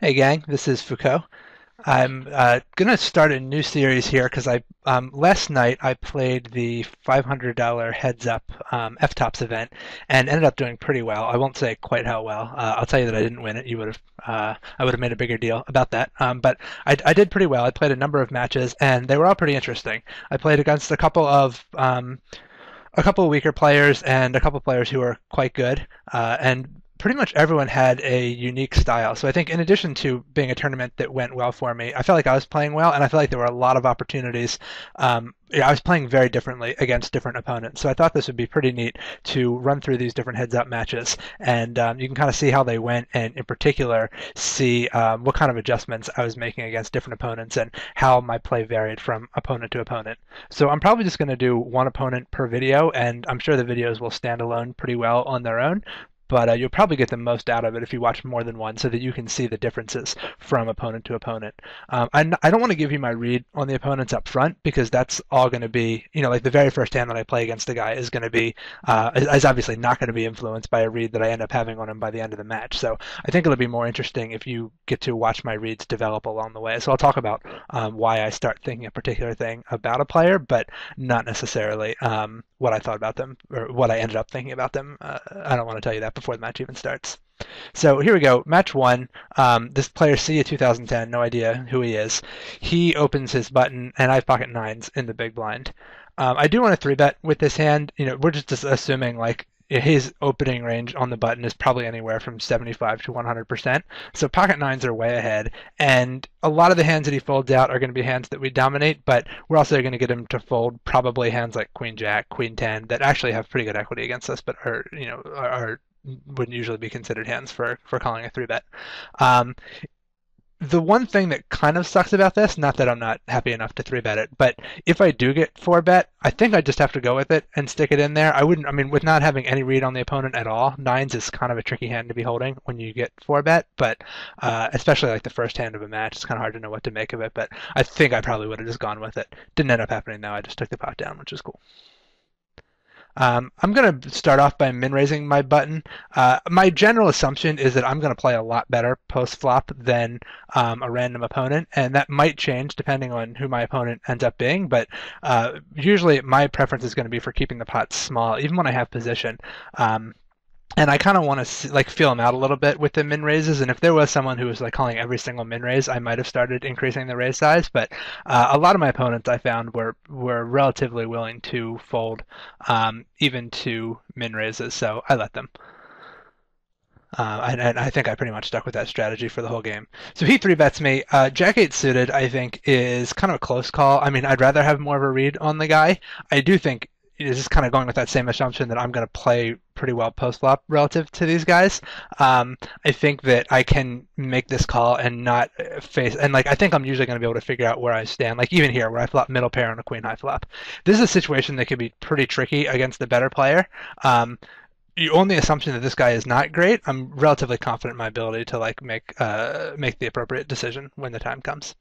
Hey gang, this is Foucault. I'm gonna start a new series here because I last night I played the $500 Heads Up FTOPS event and ended up doing pretty well. I won't say quite how well. I'll tell you that I didn't win it. You would have I would have made a bigger deal about that. But I did pretty well. I played a number of matches and they were all pretty interesting. I played against a couple of weaker players and a couple of players who were quite good. And pretty much everyone had a unique style. So I think in addition to being a tournament that went well for me, I felt like I was playing well, and I felt like there were a lot of opportunities. Yeah, I was playing very differently against different opponents. So I thought this would be pretty neat to run through these different heads-up matches, and you can kind of see how they went, and in particular, see what kind of adjustments I was making against different opponents and how my play varied from opponent to opponent. So I'm probably just going to do one opponent per video, and I'm sure the videos will stand alone pretty well on their own. But you'll probably get the most out of it if you watch more than one so that you can see the differences from opponent to opponent. I don't want to give you my read on the opponents up front because that's all going to be, like the very first hand that I play against a guy is going to be, is obviously not going to be influenced by a read that I end up having on him by the end of the match. So I think it'll be more interesting if you get to watch my reads develop along the way. So I'll talk about why I start thinking a particular thing about a player, but not necessarily what I thought about them or what I ended up thinking about them. I don't want to tell you that before the match even starts. So here we go. Match one. This player C of 2010, no idea who he is. He opens his button, and I have pocket nines in the big blind. I do want to three bet with this hand. We're just assuming like his opening range on the button is probably anywhere from 75 to 100%. So pocket nines are way ahead, and a lot of the hands that he folds out are going to be hands that we dominate, but we're also going to get him to fold probably hands like Queen Jack, Queen 10 that actually have pretty good equity against us, but are wouldn't usually be considered hands for calling a three bet. Um, the one thing that kind of sucks about this, not that I'm not happy enough to three bet it, but if I do get four bet, I think I just have to go with it and stick it in there. I mean, with not having any read on the opponent at all, nines is kind of a tricky hand to be holding when you get four bet, but especially like the first hand of a match, it's kind of hard to know what to make of it, but I think I probably would have just gone with it. Didn't end up happening though, I just took the pot down, which is cool. I'm going to start off by min-raising my button. My general assumption is that I'm going to play a lot better post-flop than a random opponent, and that might change depending on who my opponent ends up being, but usually my preference is going to be for keeping the pot small, even when I have position. And I kind of want to like feel them out a little bit with the min raises. And if there was someone who was like calling every single min raise, I might have started increasing the raise size. But a lot of my opponents I found were relatively willing to fold even to min raises, so I let them. And I think I pretty much stuck with that strategy for the whole game. So he three bets me. Jack eight suited, I think, is kind of a close call. I mean, I'd rather have more of a read on the guy. I do think it's just kind of going with that same assumption that I'm going to play pretty well post flop relative to these guys. I think that I can make this call and not face, and like I think I'm usually going to be able to figure out where I stand. Like even here, where I flop middle pair on a queen high flop, this is a situation that could be pretty tricky against the better player. On the assumption that this guy is not great, I'm relatively confident in my ability to like make the appropriate decision when the time comes.